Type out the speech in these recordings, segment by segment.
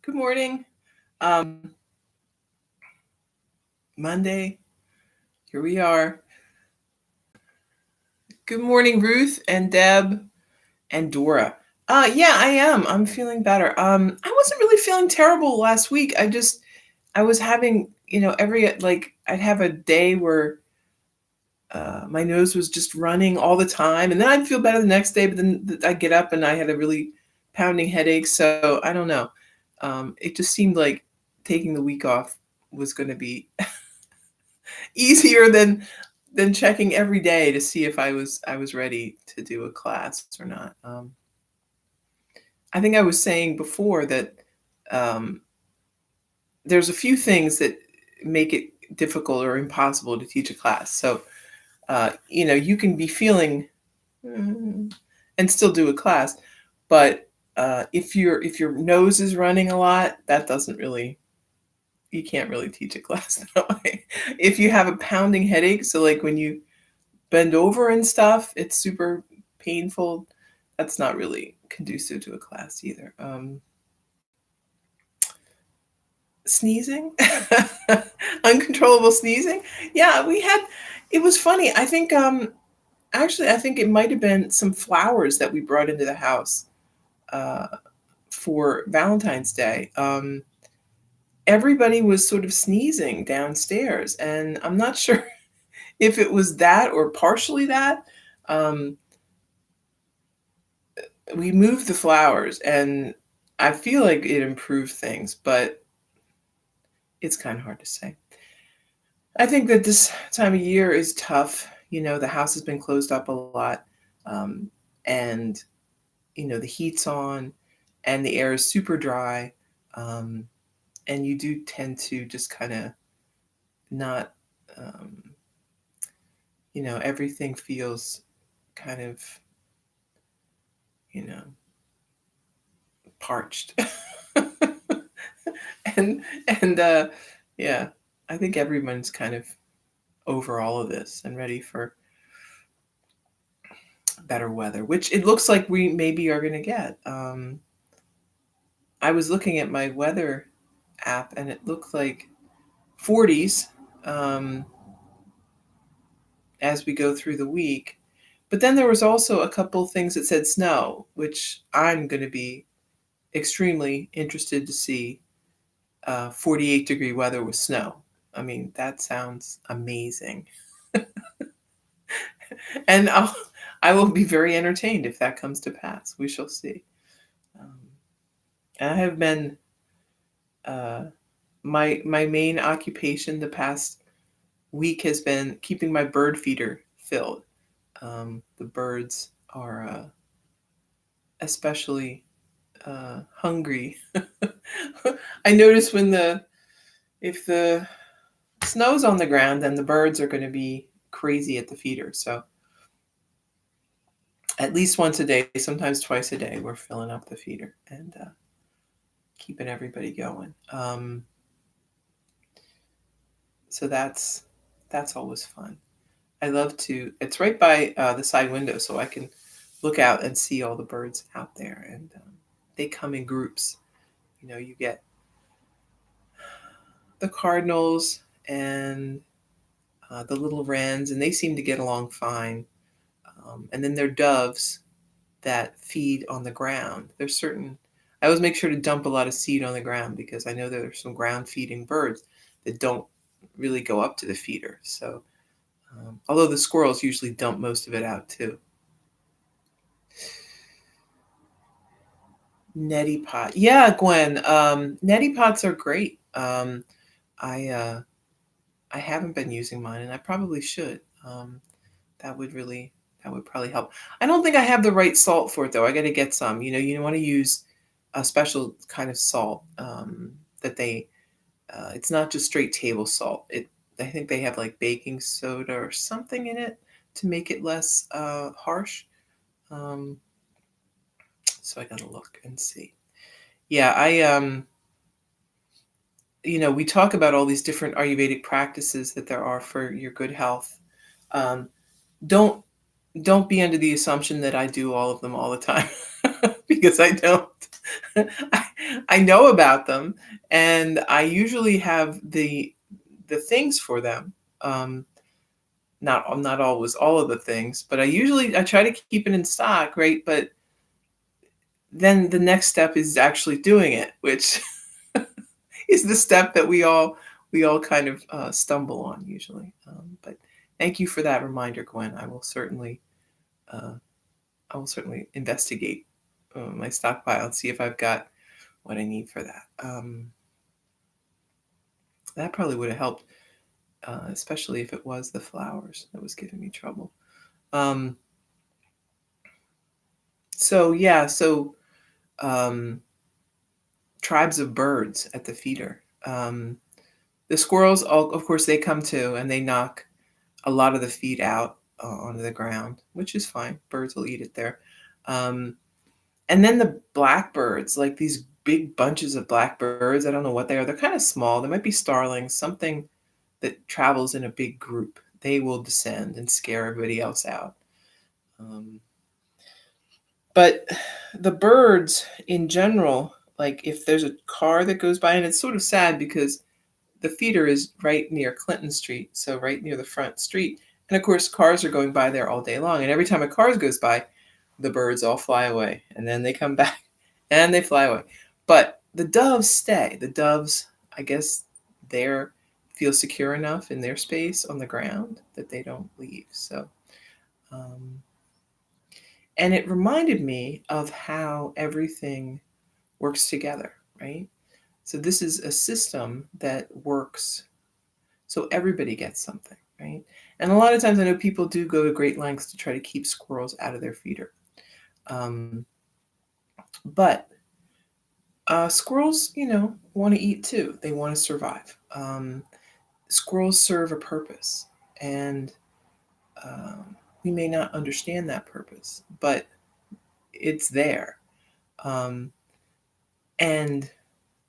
Good morning. Um, Monday, here we are. Good morning, Ruth and Deb and Dora. Yeah, I am. I'm feeling better. I wasn't really feeling terrible last week. I was having, I'd have a day where my nose was just running all the time, and then I'd feel better the next day, but then I'd get up and I had a really pounding headache. So I don't know. It just seemed like taking the week off was going to be easier than checking every day to see if I was ready to do a class or not. I think I was saying before that um, there's a few things that make it difficult or impossible to teach a class. So you can be feeling mm, and still do a class, but if your nose is running a lot, that doesn't really you can't really teach a class that way. If you have a pounding headache, so like when you bend over and stuff, it's super painful. That's not really conducive to a class either. Sneezing, uncontrollable sneezing. Yeah, it was funny. Actually, I think it might have been some flowers that we brought into the house uh, for Valentine's Day. Everybody was sort of sneezing downstairs, and I'm not sure if it was that or partially that. Um, we moved the flowers, and I feel like it improved things, but it's kind of hard to say. I think that this time of year is tough. The house has been closed up a lot, and the heat's on, and the air is super dry, um, and you do tend to just kind of not, um, everything feels kind of, you know, parched. and and yeah, I think everyone's kind of over all of this and ready for better weather, which it looks like we maybe are going to get. I was looking at my weather app, and it looked like 40s um, as we go through the week. But then there was also a couple things that said snow, which I'm going to be extremely interested to see 48-degree weather with snow. I mean, that sounds amazing. And I will be very entertained if that comes to pass. We shall see. Um, I have been uh, my main occupation the past week has been keeping my bird feeder filled. The birds are especially hungry. I notice if the snow's on the ground, then the birds are going to be crazy at the feeder. So at least once a day, sometimes twice a day, we're filling up the feeder and keeping everybody going. So that's always fun. I love to. It's right by the side window, so I can look out and see all the birds out there, and they come in groups. You get the cardinals and the little wrens, and they seem to get along fine. And then there are doves that feed on the ground. There's certain. I always make sure to dump a lot of seed on the ground because I know there's some ground feeding birds that don't really go up to the feeder. So, although the squirrels usually dump most of it out too. Neti pot. Yeah, Gwen. Neti pots are great. I uh, I haven't been using mine, and I probably should. That would really that would probably help. I don't think I have the right salt for it though. I got to get some. You want to use a special kind of salt that they. It's not just straight table salt. I think they have like baking soda or something in it to make it less harsh. Um, so I gotta look and see. Yeah, we talk about all these different Ayurvedic practices that there are for your good health. Um, don't don't be under the assumption that I do all of them all the time because I don't. I, I know about them, and I usually have the things for them. Um, not always all of the things, but I try to keep it in stock, right? But then the next step is actually doing it, which is the step that we all kind of stumble on usually. But thank you for that reminder, Gwen. Uh, I will certainly investigate my stockpile and see if I've got what I need for that. That probably would have helped, especially if it was the flowers that was giving me trouble. Um, so yeah, so um, tribes of birds at the feeder. The squirrels, all, of course, they come too, and they knock a lot of the feed out onto the ground, which is fine. Birds will eat it there. Um, and then the blackbirds, like these big bunches of blackbirds, I don't know what they are. They're kind of small. They might be starlings, something that travels in a big group. They will descend and scare everybody else out. Um, but the birds in general, like if there's a car that goes by, and it's sort of sad because the feeder is right near Clinton Street, so right near the front street. And of course, cars are going by there all day long. And every time a car goes by, the birds all fly away. And then they come back and they fly away. But the doves stay. The doves, I guess, they're feel secure enough in their space on the ground that they don't leave. So, um, and it reminded me of how everything works together, right? So this is a system that works so everybody gets something, right? And a lot of times I know people do go to great lengths to try to keep squirrels out of their feeder. Um, but squirrels, want to eat too. They want to survive. Squirrels serve a purpose, and um, we may not understand that purpose, but it's there. Um, and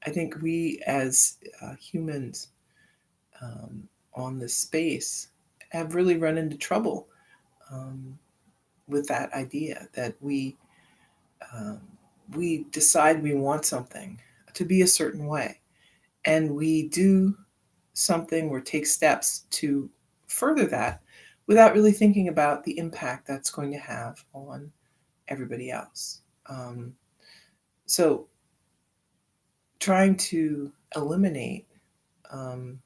I think we as humans um, on this space have really run into trouble um, with that idea that um, we decide we want something to be a certain way, and we do something or take steps to further that without really thinking about the impact that's going to have on everybody else. So trying to eliminate um,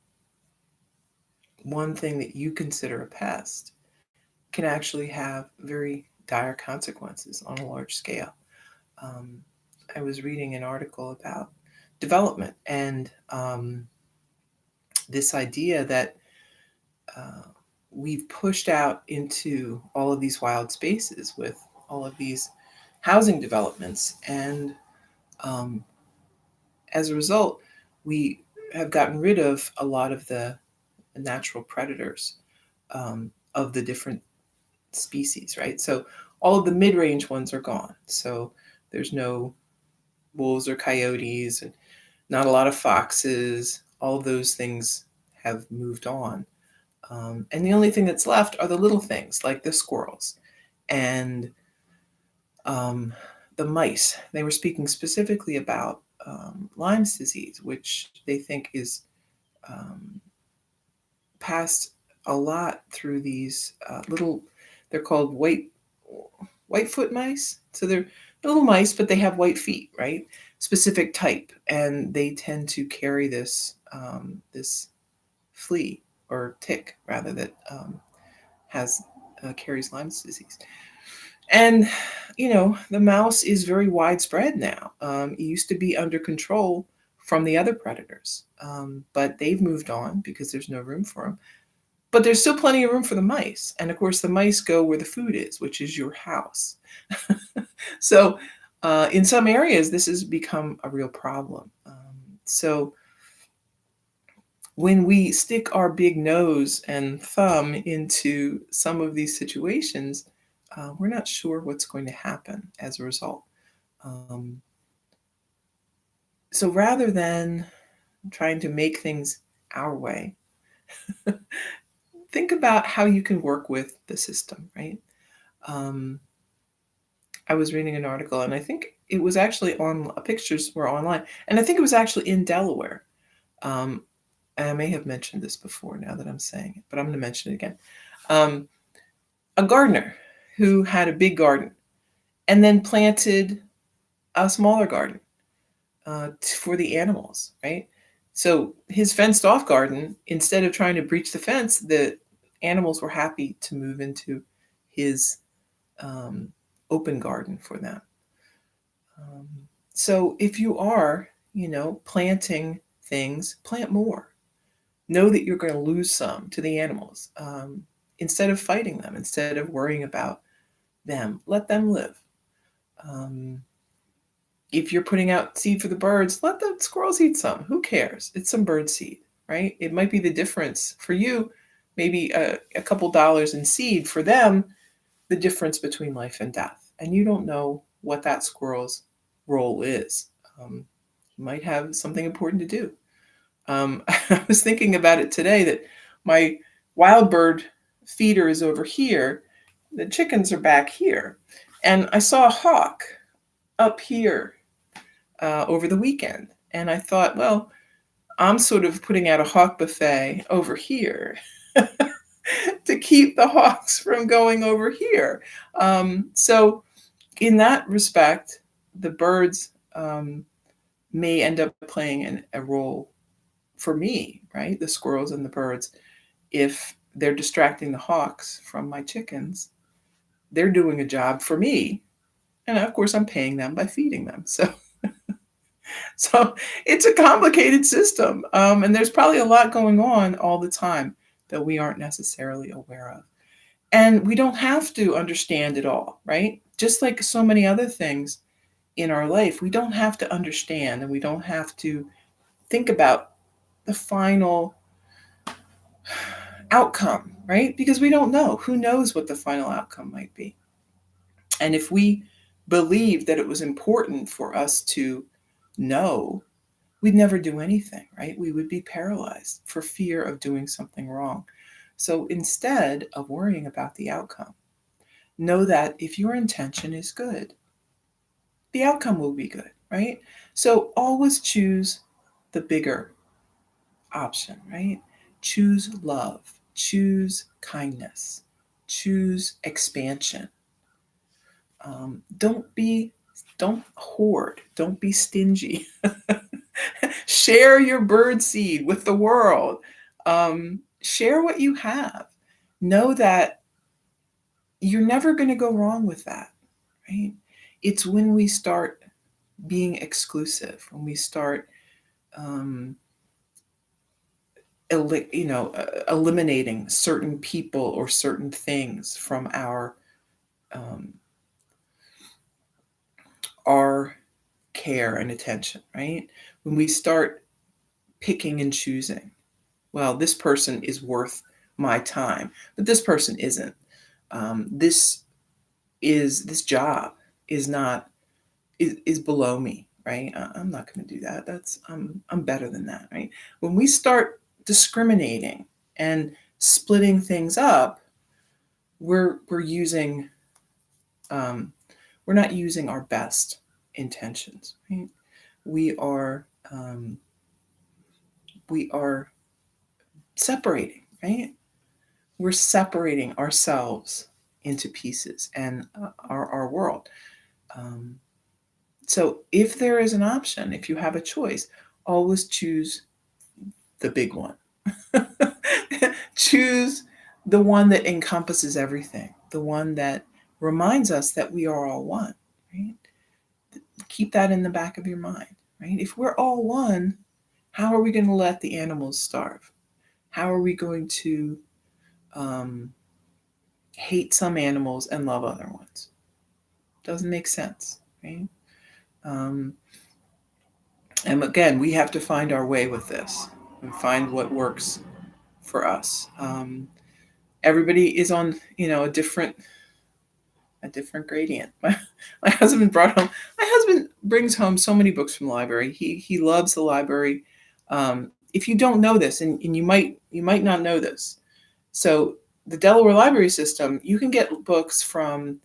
one thing that you consider a pest can actually have very dire consequences on a large scale. Um, I was reading an article about development and this idea that uh, we've pushed out into all of these wild spaces with all of these housing developments. And um, as a result, we have gotten rid of a lot of the natural predators of the different species, right? So all of the mid range ones are gone. So there's no wolves or coyotes, and not a lot of foxes. All of those things have moved on. And the only thing that's left are the little things like the squirrels and um, the mice. They were speaking specifically about Lyme's disease, which they think is um, passed a lot through these little. They're called whitefoot mice. So they're little mice, but they have white feet, right? Specific type, and they tend to carry this flea or tick rather that has carries Lyme's disease. And the mouse is very widespread now. It used to be under control from the other predators, but they've moved on because there's no room for them. But there's still plenty of room for the mice, and of course, the mice go where the food is, which is your house. So, in some areas, this has become a real problem. So when we stick our big nose and thumb into some of these situations, we're not sure what's going to happen as a result. Um, so rather than trying to make things our way, think about how you can work with the system, right? Um, I was reading an article, and I think it was actually on pictures were online, and I think it was actually in Delaware. Um, and I may have mentioned this before now that I'm saying it, but I'm going to mention it again. Um, a gardener who had a big garden and then planted a smaller garden for the animals, right? So his fenced off garden, instead of trying to breach the fence, the animals were happy to move into his um, open garden for them. Um, so if you are, planting things, plant more. Know that you're going to lose some to the animals. Instead of fighting them, instead of worrying about them, let them live. Um, if you're putting out seed for the birds, let the squirrels eat some. Who cares? It's some bird seed, right? It might be the difference for you, maybe a couple dollars in seed for them, the difference between life and death. And you don't know what that squirrel's role is. You might have something important to do. I was thinking about it today that my wild bird feeder is over here, the chickens are back here, and I saw a hawk up here over the weekend. And I thought, well, I'm sort of putting out a hawk buffet over here to keep the hawks from going over here. So, in that respect, the birds may end up playing a role for me, right? The squirrels and the birds, if they're distracting the hawks from my chickens, they're doing a job for me. And of course, I'm paying them by feeding them. So it's a complicated system. And there's probably a lot going on all the time that we aren't necessarily aware of. And we don't have to understand it all, right? Just like so many other things in our life, we don't have to understand and we don't have to think about the final outcome, right? Because we don't know. Who knows what the final outcome might be? And if we believe that it was important for us to know, we'd never do anything, right? We would be paralyzed for fear of doing something wrong. So instead of worrying about the outcome, know that if your intention is good, the outcome will be good, right? So always choose the bigger option, right? Choose love, choose kindness, choose expansion. Don't hoard, don't be stingy. Share your bird seed with the world. Share what you have. Know that you're never going to go wrong with that, right? It's when we start being exclusive, when we start, um, eliminating certain people or certain things from um, our care and attention, right? When we start picking and choosing, well, this person is worth my time, but this person isn't. This job is not is below me, right? I'm not going to do that. I'm better than that, right? When we start discriminating and splitting things up, we're using um, we're not using our best intentions, right? We are um, we are separating, right? We're separating ourselves into pieces and our world. Um, so if there is an option, if you have a choice, always choose the big one. Choose the one that encompasses everything, the one that reminds us that we are all one, right? Keep that in the back of your mind, right? If we're all one, how are we going to let the animals starve? How are we going to um, hate some animals and love other ones? Doesn't make sense, right? Um, and again, we have to find our way with this and find what works for us. Everybody is on, a different gradient. My husband brought home. My husband brings home so many books from the library. He loves the library. If you don't know this, and you might not know this, so the Delaware library system, you can get books from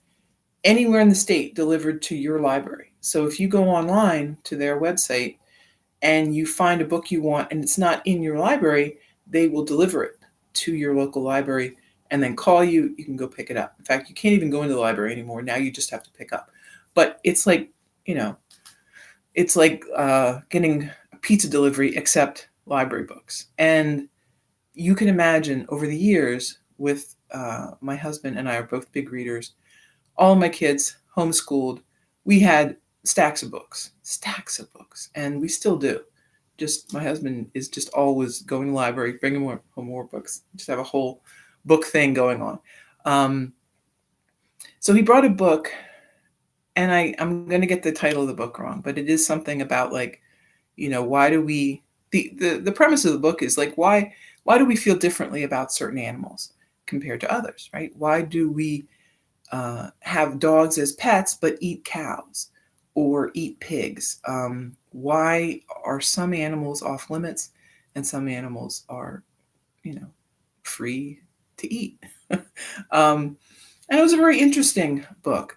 anywhere in the state delivered to your library. So if you go online to their website and you find a book you want and it's not in your library, they will deliver it to your local library and then call you. You can go pick it up. In fact, you can't even go into the library anymore. Now you just have to pick up. But it's like, it's like getting a pizza delivery except library books. And you can imagine over the years with my husband and I are both big readers. All of my kids homeschooled. We had stacks of books, and we still do. Just my husband is just always going to the library, bringing home more books. Just have a whole book thing going on. So he brought a book, and I'm going to get the title of the book wrong, but it is something about like, why do we the premise of the book is like why do we feel differently about certain animals compared to others, right? Why do we have dogs as pets but eat cows or eat pigs? Why are some animals off limits and some animals are, free to eat? And it was a very interesting book.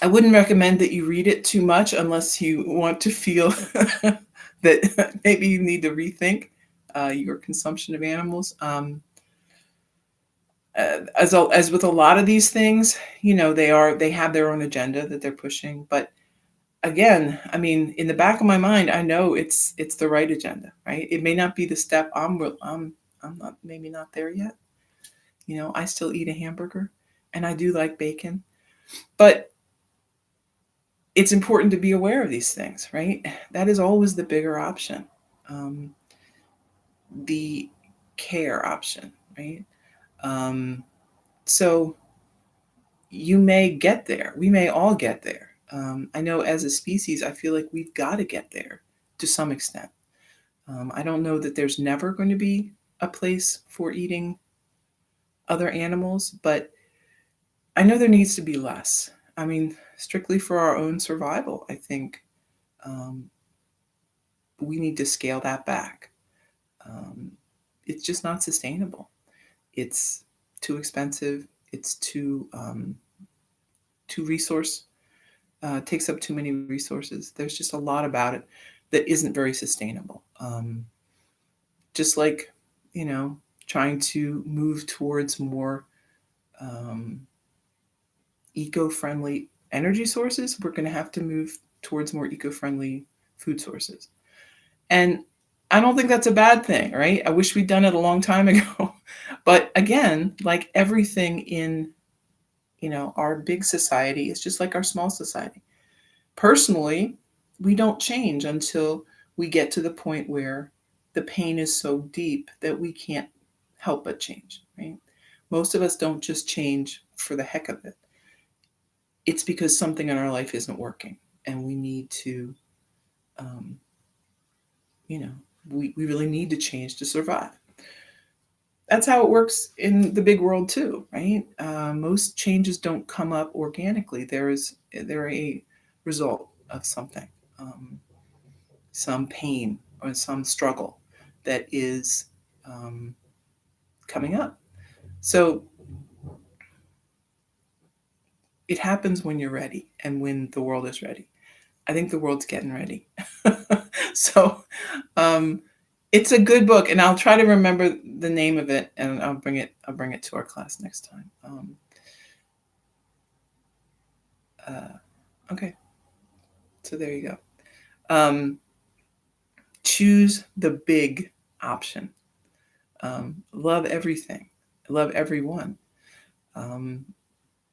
I wouldn't recommend that you read it too much unless you want to feel that maybe you need to rethink your consumption of animals. As with a lot of these things, they have their own agenda that they're pushing. But again, I mean, in the back of my mind, I know it's the right agenda, right? It may not be the step I'm not maybe not there yet. I still eat a hamburger, and I do like bacon, but it's important to be aware of these things, right? That is always the bigger option, the care option, right? So you may get there. We may all get there. I know as a species, I feel like we've got to get there to some extent. I don't know that there's never going to be a place for eating other animals, but I know there needs to be less. I mean, strictly for our own survival, I think we need to scale that back. It's just not sustainable. It's too expensive. It's too resource. Takes up too many resources. There's just a lot about it that isn't very sustainable. Just like, trying to move towards more eco-friendly energy sources, we're going to have to move towards more eco-friendly food sources. And I don't think that's a bad thing, right? I wish we'd done it a long time ago. But again, like everything in, our big society, it's just like our small society. Personally, we don't change until we get to the point where the pain is so deep that we can't help but change, right? Most of us don't just change for the heck of it. It's because something in our life isn't working and we need to, we really need to change to survive. That's how it works in the big world too, right? Most changes don't come up organically. They're a result of something, some pain or some struggle that is coming up. So it happens when you're ready and when the world is ready. I think the world's getting ready. So it's a good book, and I'll try to remember the name of it, and I'll bring it to our class next time. Okay, so there you go. Choose the big option. Love everything. Love everyone.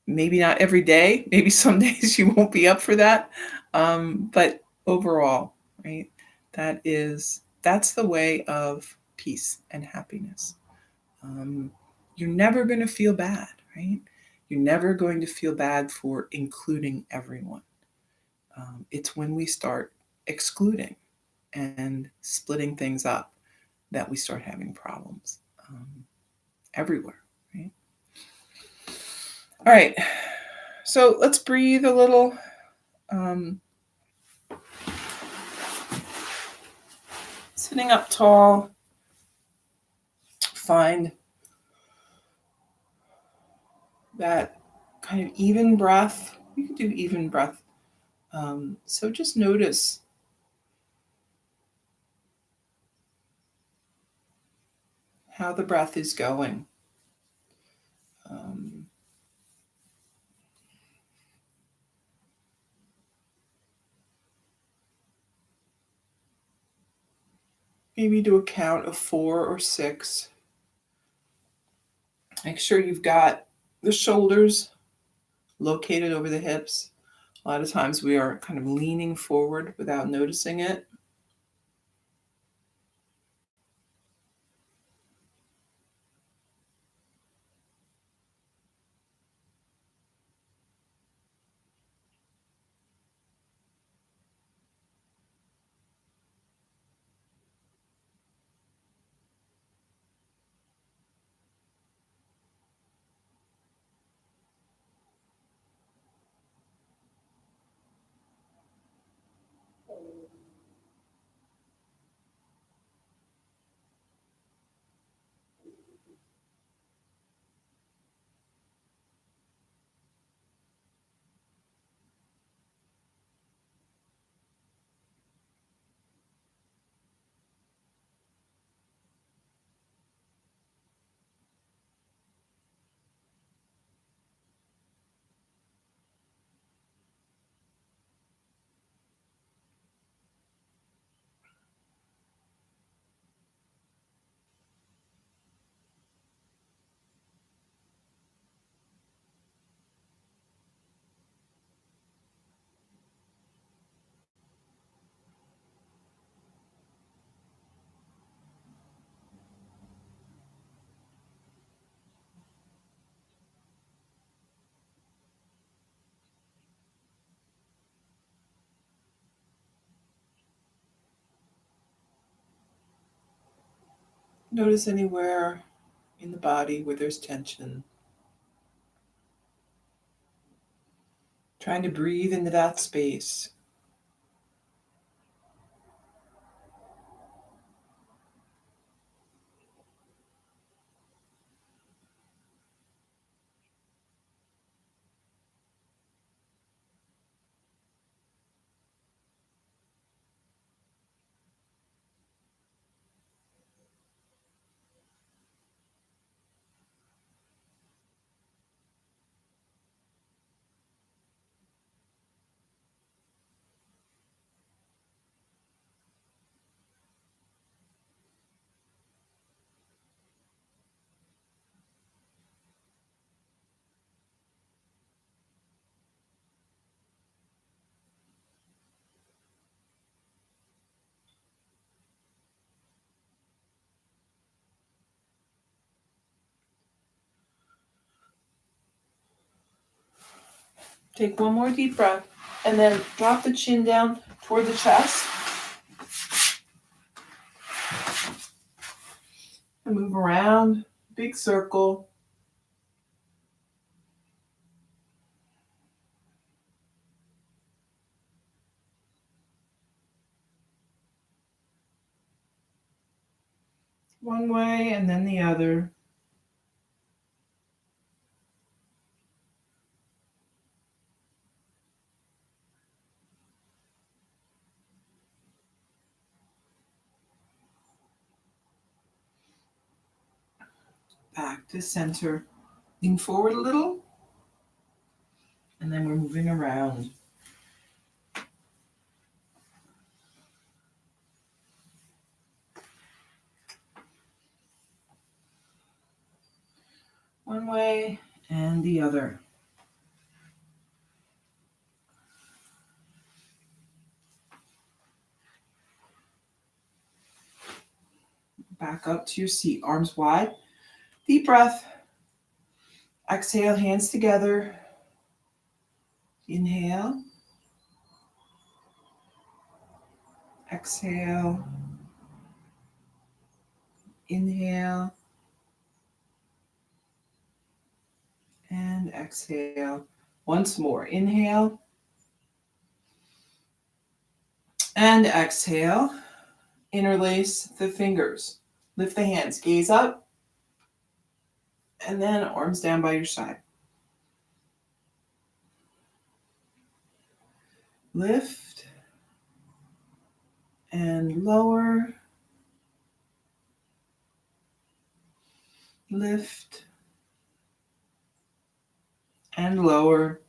Maybe not every day. Maybe some days you won't be up for that. But overall, right? That's the way of peace and happiness. You're never going to feel bad, right? You're never going to feel bad for including everyone. It's when we start excluding and splitting things up that we start having problems everywhere, right? All right, so let's breathe a little. Sitting up tall, find that kind of even breath. We could do even breath. So just notice how the breath is going. Um, Maybe do a count of 4 or 6. Make sure you've got the shoulders located over the hips. A lot of times we are kind of leaning forward without noticing it. Notice anywhere in the body where there's tension. Trying to breathe into that space. Take one more deep breath and then drop the chin down toward the chest and move around, big circle. One way and then the other. Back to center. Lean forward a little, and then we're moving around. One way and the other. Back up to your seat, arms wide. Deep breath. Exhale, hands together. Inhale. Exhale. Inhale. And exhale. Once more. Inhale. And exhale. Interlace the fingers. Lift the hands. Gaze up. And then arms down by your side. Lift and lower. Lift and lower.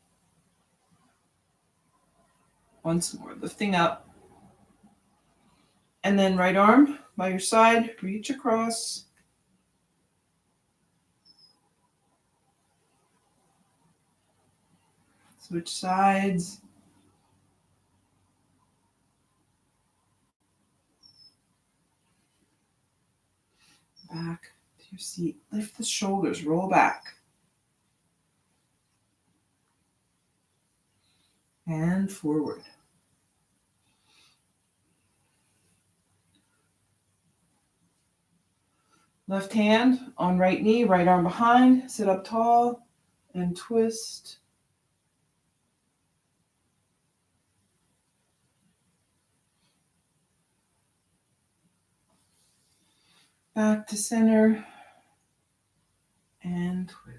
Once more, lifting up. And then right arm by your side, reach across. Switch sides. Back to your seat. Lift the shoulders, roll back. And forward. Left hand on right knee, right arm behind. Sit up tall and twist. Back to center and twist.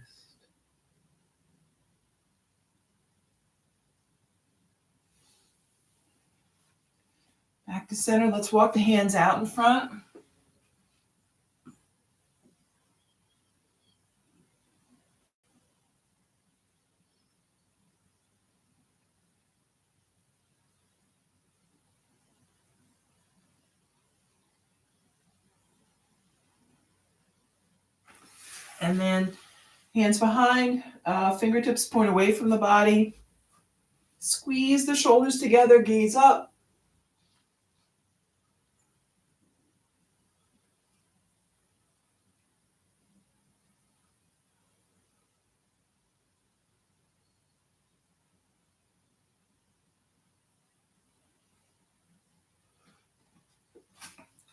Back to center. Let's walk the hands out in front. And then hands behind, fingertips point away from the body. Squeeze the shoulders together, gaze up.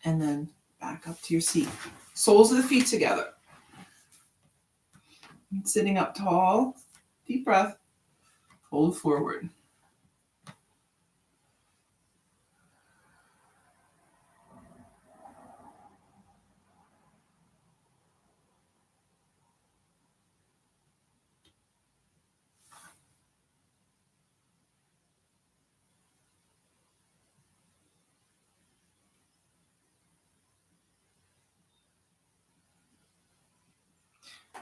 And then back up to your seat. Soles of the feet together. Sitting up tall, deep breath, fold forward.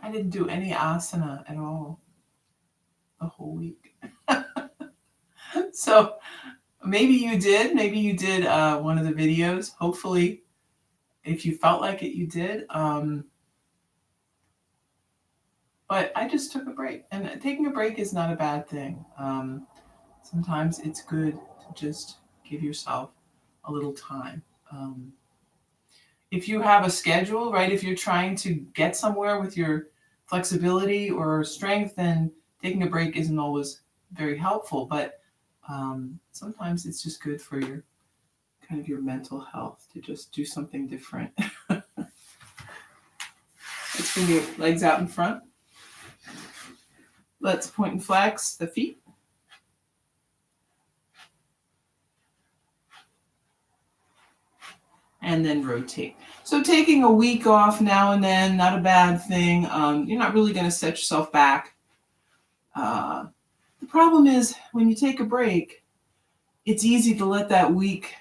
I didn't do any asana at all the whole week. So maybe you did. Maybe you did one of the videos. Hopefully, if you felt like it, you did. But I just took a break. And taking a break is not a bad thing. Sometimes it's good to just give yourself a little time. If you have a schedule, right, if you're trying to get somewhere with your flexibility or strength, then taking a break isn't always very helpful. But sometimes it's just good for your kind of your mental health to just do something different. Let's bring your legs out in front. Let's point and flex the feet. And then rotate. So taking a week off now and then, not a bad thing. You're not really going to set yourself back. The problem is when you take a break, it's easy to let that week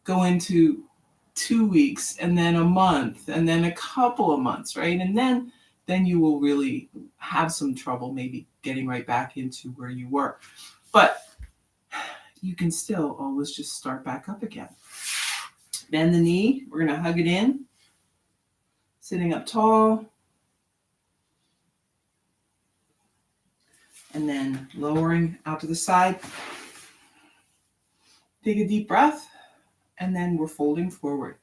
go into 2 weeks and then a month and then a couple of months, right? And then you will really have some trouble maybe getting right back into where you were. But you can still always just start back up again. Bend the knee. We're going to hug it in. Sitting up tall. And then lowering out to the side. Take a deep breath. And then we're folding forward.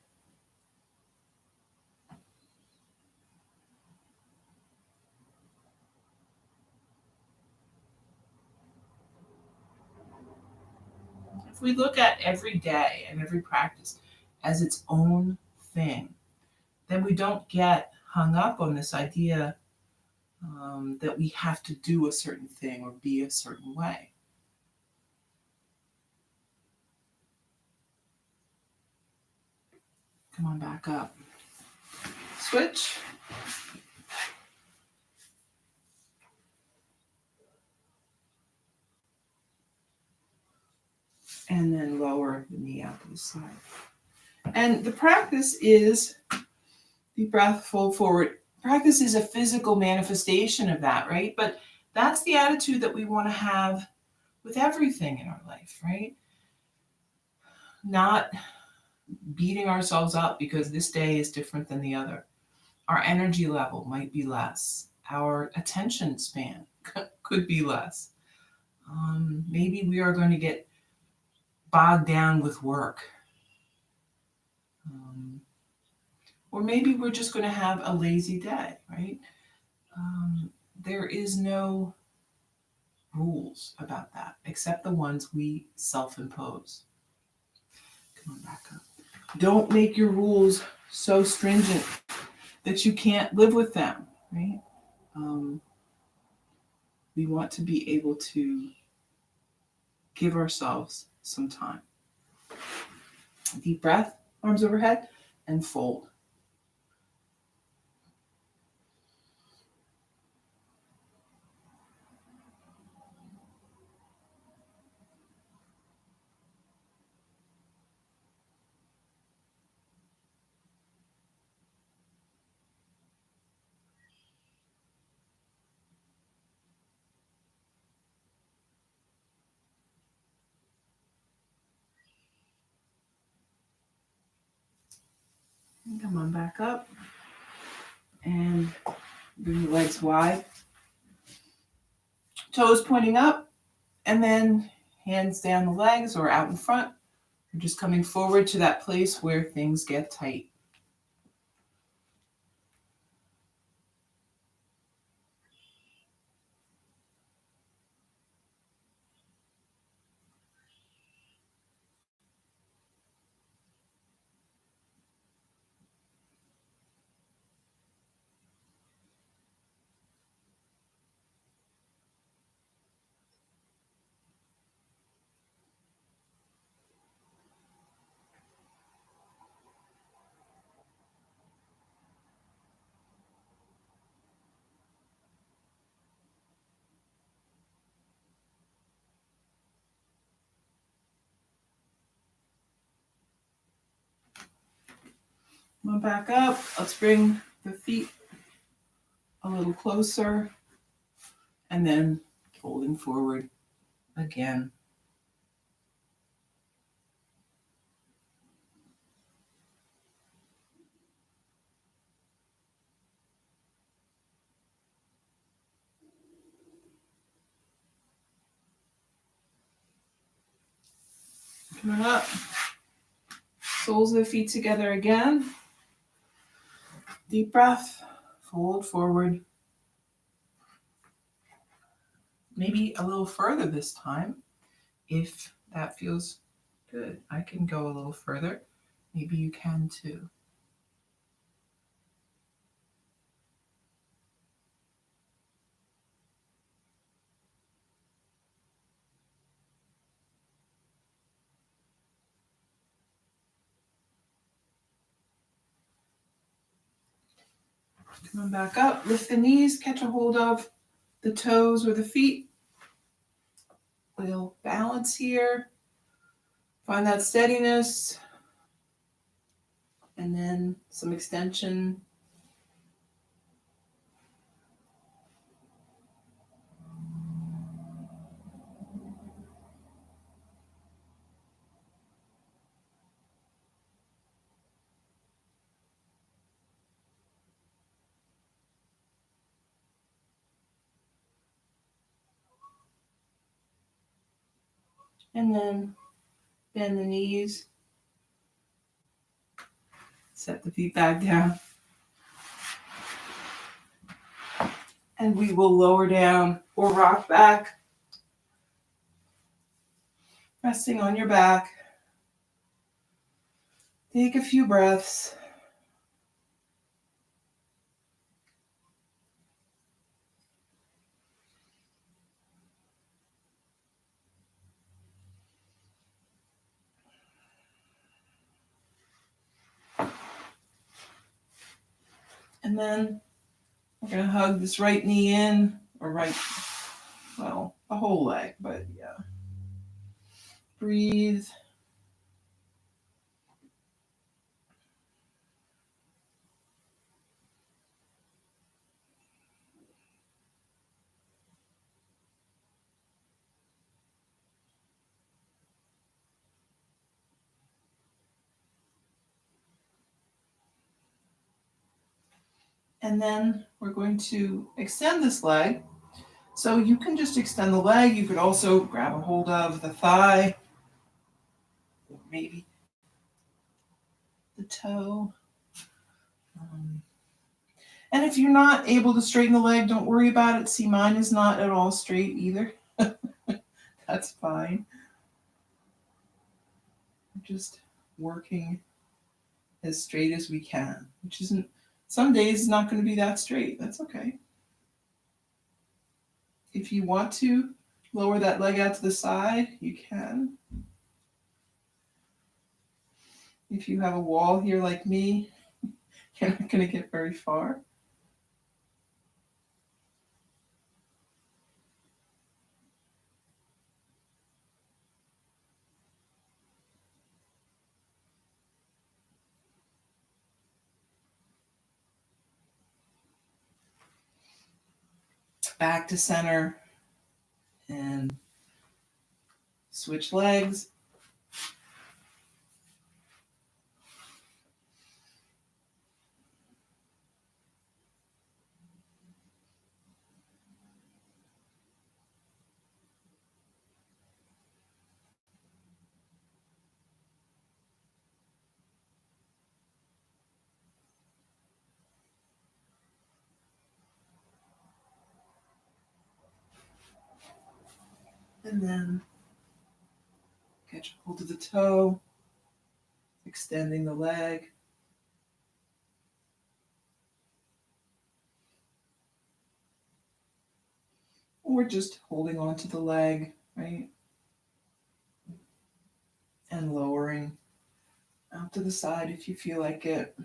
If we look at every day and every practice as its own thing, then we don't get hung up on this idea that we have to do a certain thing or be a certain way. Come on back up. Switch. and lower the knee out to the side. And the practice is deep breath, fold forward. Practice is a physical manifestation of that, right? But that's the attitude that we want to have with everything in our life, right? Not beating ourselves up because this day is different than the other. Our energy level might be less. Our attention span could be less. Maybe we are going to get bogged down with work. Or maybe we're just going to have a lazy day, right? There is no rules about that except the ones we self-impose. Come on back up. Don't make your rules so stringent that you can't live with them, right? We want to be able to give ourselves some time. Deep breath, arms overhead, and fold. And come on back up. And bring the legs wide. Toes pointing up. And then hands down the legs or out in front. You're just coming forward to that place where things get tight. Come on back up. Let's bring the feet a little closer. And then folding forward again. Coming up. Soles of the feet together again. Deep breath. Fold forward. Maybe a little further this time if that feels good. I can go a little further. Maybe you can too. Come on back up. Lift the knees. Catch a hold of the toes or the feet. A little balance here. Find that steadiness. And then some extension. And then bend the knees. Set the feet back down. And we will lower down or rock back. Resting on your back. Take a few breaths. And then we're going to hug this right knee in, or the whole leg, but yeah. Breathe And then we're going to extend this leg. So you can just extend the leg. You could also grab a hold of the thigh, or maybe the toe. Um, and if you're not able to straighten the leg, don't worry about it. See, mine is not at all straight either. That's fine. We're just working as straight as we can, which isn't, some days it's not going to be that straight. That's okay. If you want to lower that leg out to the side, you can. If you have a wall here like me, you're not going to get very far. Back to center and switch legs. And then catch hold of the toe, extending the leg. Or just holding on to the leg, right? And lowering out to the side if you feel like it.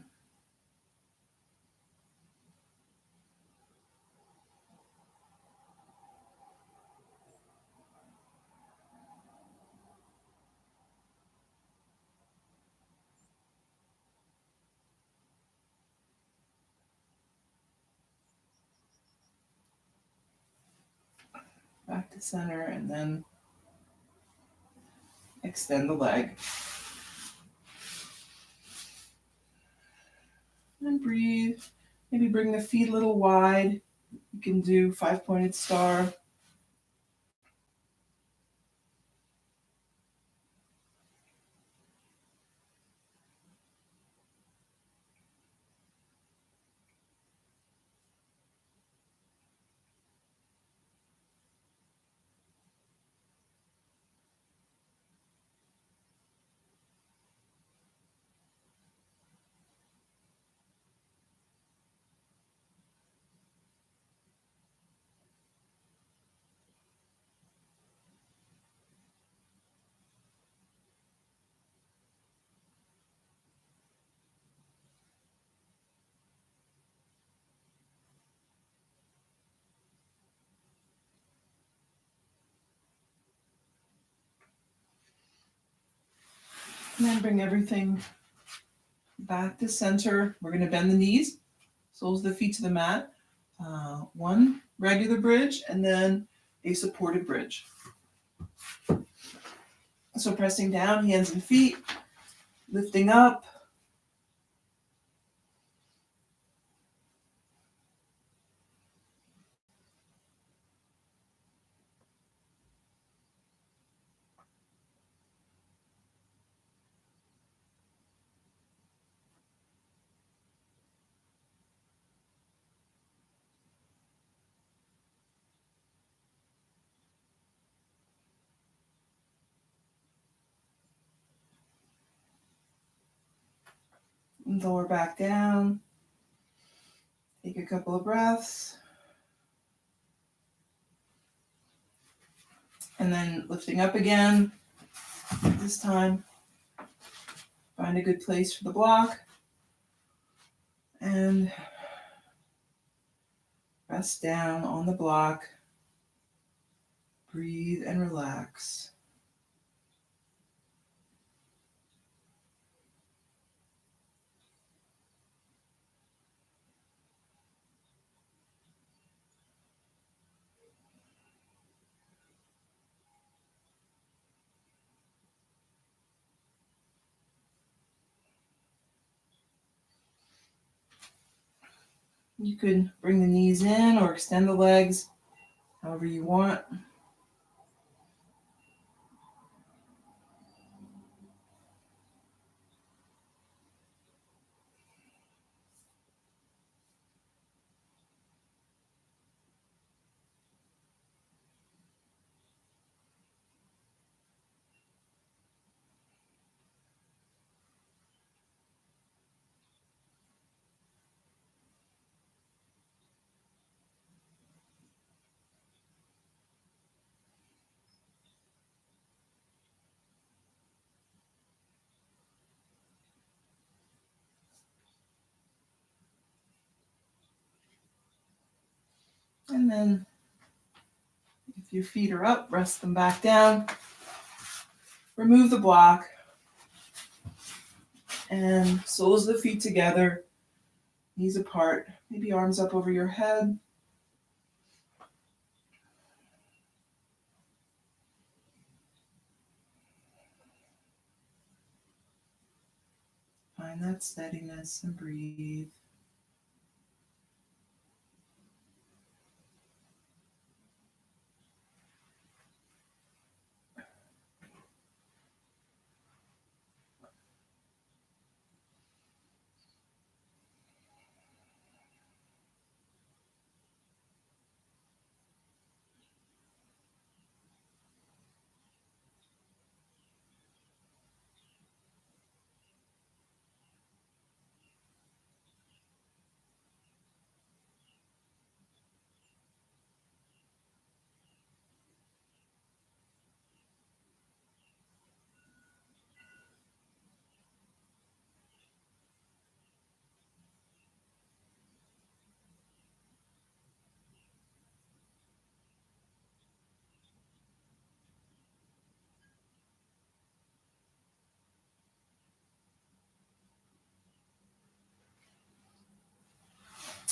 Back to center and then extend the leg. And breathe. Maybe bring the feet a little wide. You can do 5-pointed star. And then bring everything back to center. We're going to bend the knees, soles of the feet to the mat. One regular bridge and then a supported bridge. So pressing down, hands and feet, lifting up. And lower back down. Take a couple of breaths. And then lifting up again. This time, find a good place for the block. And rest down on the block. Breathe and relax. You could bring the knees in or extend the legs however you want. And then if your feet are up, rest them back down. Remove the block. And soles of the feet together, knees apart, maybe arms up over your head. Find that steadiness and breathe.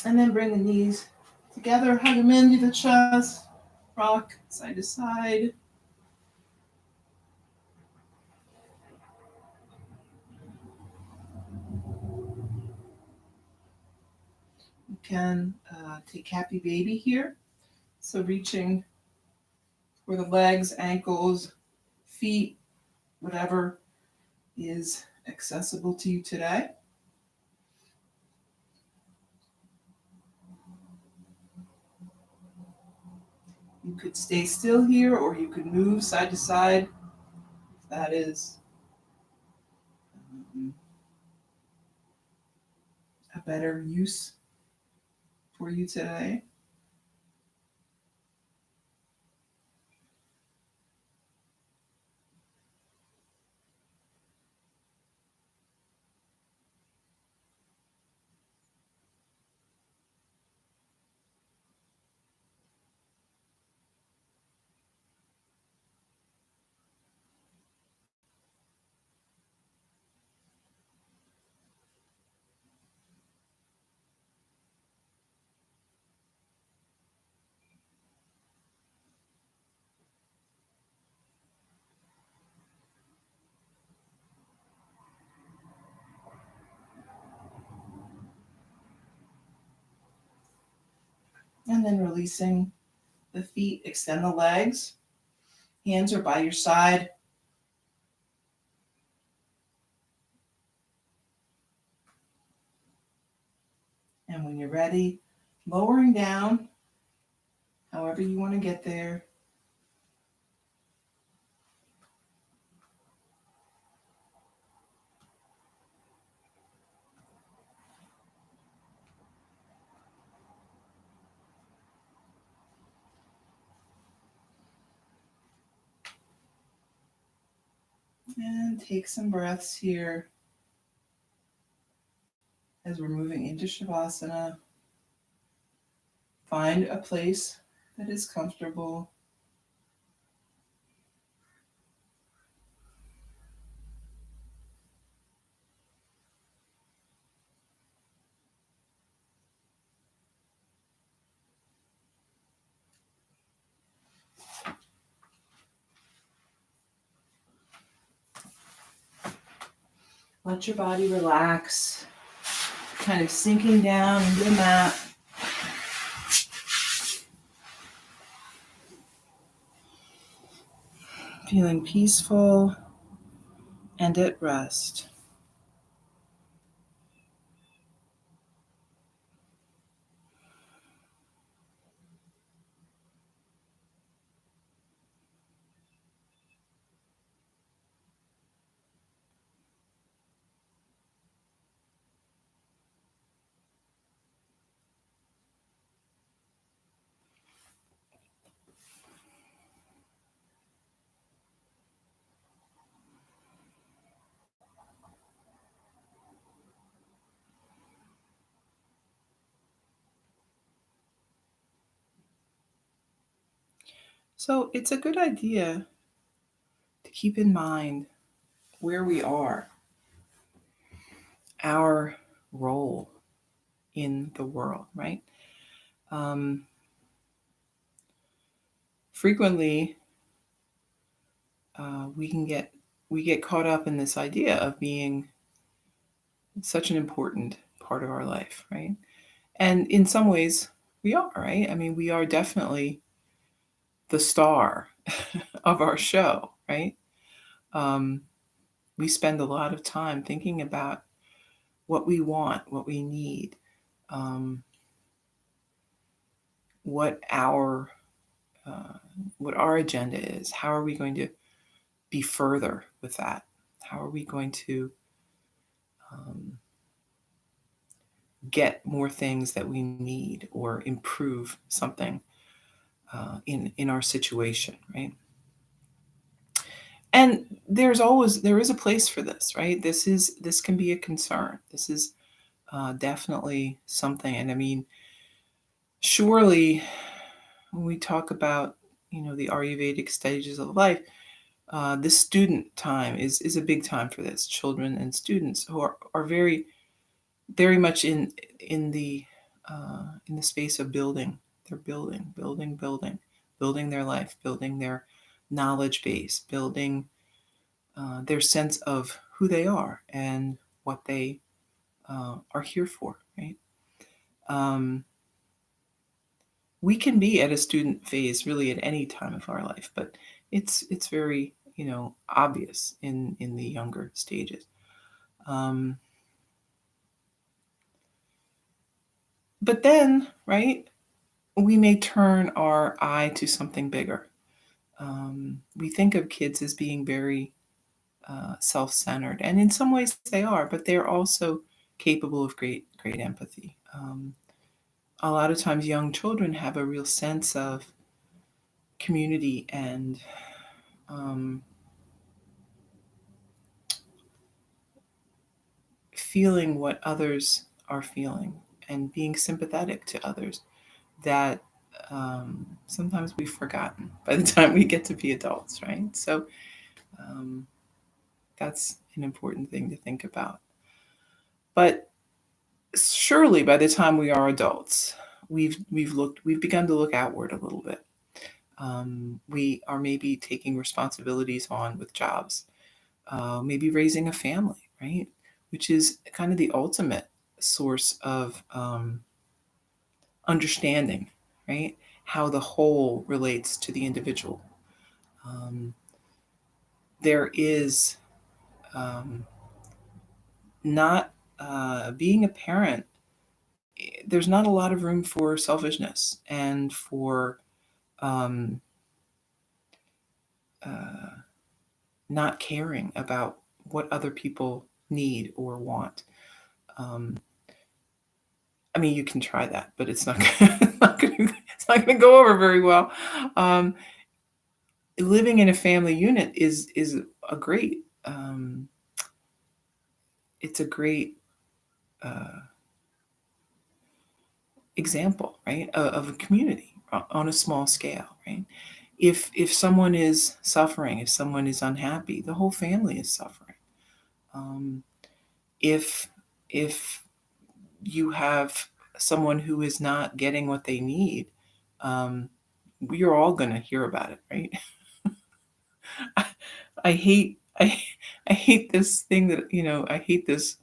And then bring the knees together, hug them into the chest, rock side to side. You can take happy baby here. So reaching for the legs, ankles, feet, whatever is accessible to you today. You could stay still here or you could move side to side if that is a better use for you today. And then releasing the feet, extend the legs. Hands are by your side. And when you're ready, lowering down, however you want to get there. And take some breaths here as we're moving into Shavasana. Find a place that is comfortable. Let your body relax, kind of sinking down into the mat. feeling peaceful and at rest. So it's a good idea to keep in mind where we are, our role in the world, right? Um, Frequently, we can get caught up in this idea of being such an important part of our life, right? And in some ways, we are, right? I mean, we are definitely the star of our show, right? Um, we spend a lot of time thinking about what we want, what we need, um, what our uh, what our agenda is. How are we going to be further with that? How are we going to um, get more things that we need or improve something in our situation, right? And there is a place for this, right? This can be a concern. This is definitely something. And I mean, surely when we talk about the Ayurvedic stages of life, this student time is a big time for this. Children and students who are very much in the space of building. They're building their life, building their knowledge base, building their sense of who they are and what they are here for, right? Um, we can be at a student phase really at any time of our life, but it's very obvious in the younger stages. Um, but then, right, we may turn our eye to something bigger. We think of kids as being very self-centered, and in some ways they are, but they're also capable of great empathy. A lot of times, young children have a real sense of community and um, feeling what others are feeling and being sympathetic to others that sometimes we've forgotten by the time we get to be adults, right? So um, that's an important thing to think about. But surely by the time we are adults, we've begun to look outward a little bit. We are maybe taking responsibilities on with jobs, maybe raising a family, right? Which is kind of the ultimate source of understanding, right? How the whole relates to the individual. Um, there is um, not being a parent. There's not a lot of room for selfishness and for um, uh, not caring about what other people need or want. Um, I mean, you can try that, but it's not it's not gonna go over very well. Um, Living in a family unit is a great it's a great uh, example, right, of a community on a small scale, right? If someone is suffering, if someone is unhappy, the whole family is suffering. Um, if if you have someone who is not getting what they need, um, we're all going to hear about it, right? I, I hate I hate this thing that I hate this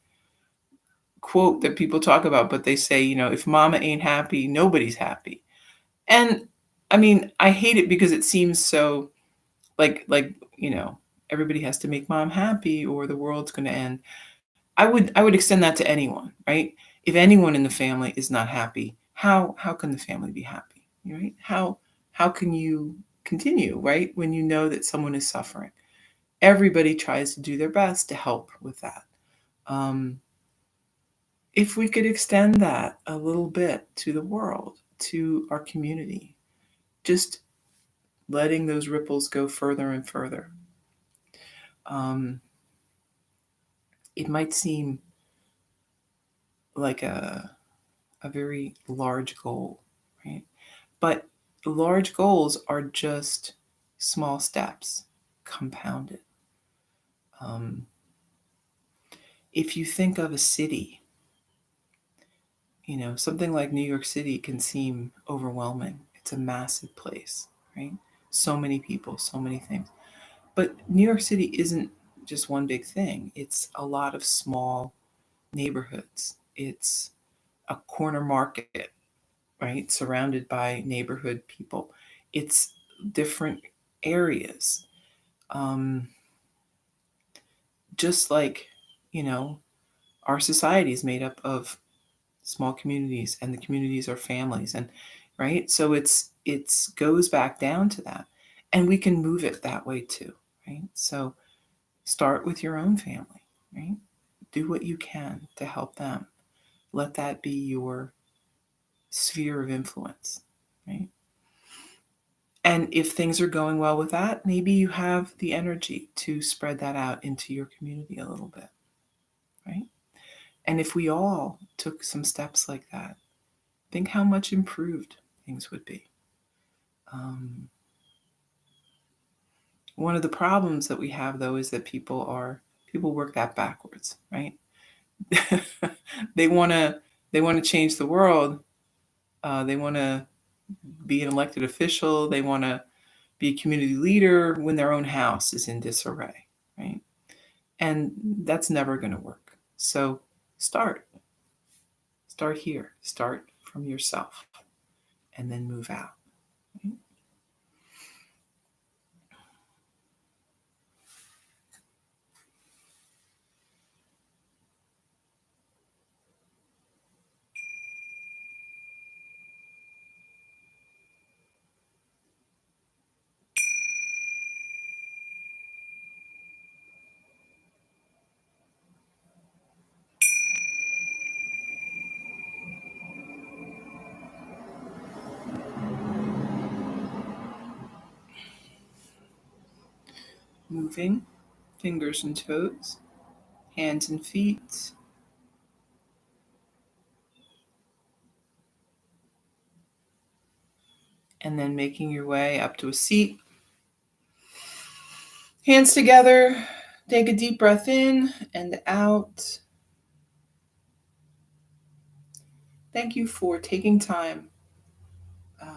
quote that people talk about, but they say, if mama ain't happy, nobody's happy. And I mean, I hate it because it seems so everybody has to make mom happy or the world's going to end. I would extend that to anyone, right? If anyone in the family is not happy, how can the family be happy, right? How can you continue, right, when you know that someone is suffering? Everybody tries to do their best to help with that. Um, if we could extend that a little bit to the world, to our community, just letting those ripples go further and further. Um, it might seem like a very large goal, right? But large goals are just small steps compounded. Um, if you think of a city, something like New York City can seem overwhelming. It's a massive place, right? So many people, so many things. But New York City isn't just one big thing, it's a lot of small neighborhoods. It's a corner market, right? Surrounded by neighborhood people. It's different areas. Um, just like, you know, our society is made up of small communities and the communities are families and right? So it's goes back down to that. And we can move it that way too, right? So start with your own family, right? Do what you can to help them. Let that be your sphere of influence, right? And if things are going well with that, maybe you have the energy to spread that out into your community a little bit, right? And if we all took some steps like that, think how much improved things would be. Um, one of the problems that we have, though, is that people work that backwards, right? they want to they want to change the world. They want to be an elected official. They want to be a community leader when their own house is in disarray, right? And that's never going to work. So start. Start here. Start from yourself and then move out. Right? Moving fingers and toes, hands and feet, and then making your way up to a seat. Hands together. Take a deep breath in and out. Thank you for taking time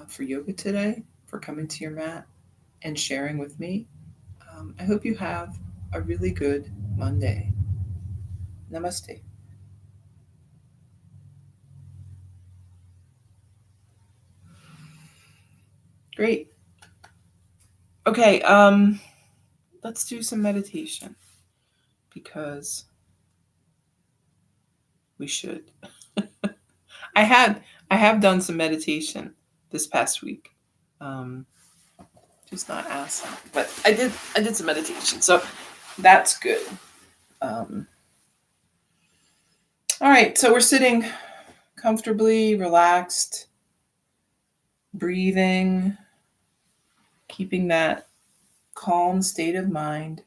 for yoga today, for coming to your mat and sharing with me. I hope you have a really good Monday. Namaste. Great. Okay, let's do some meditation because we should. I had I have done some meditation this past week. Um, just not asking, but I did some meditation, so that's good. Um, all right, so we're sitting comfortably, relaxed, breathing, keeping that calm state of mind.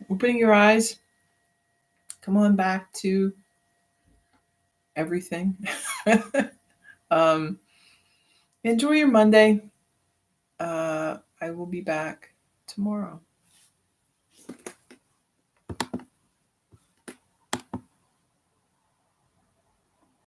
Opening your eyes. Come on back to everything. um, enjoy your Monday. I will be back tomorrow.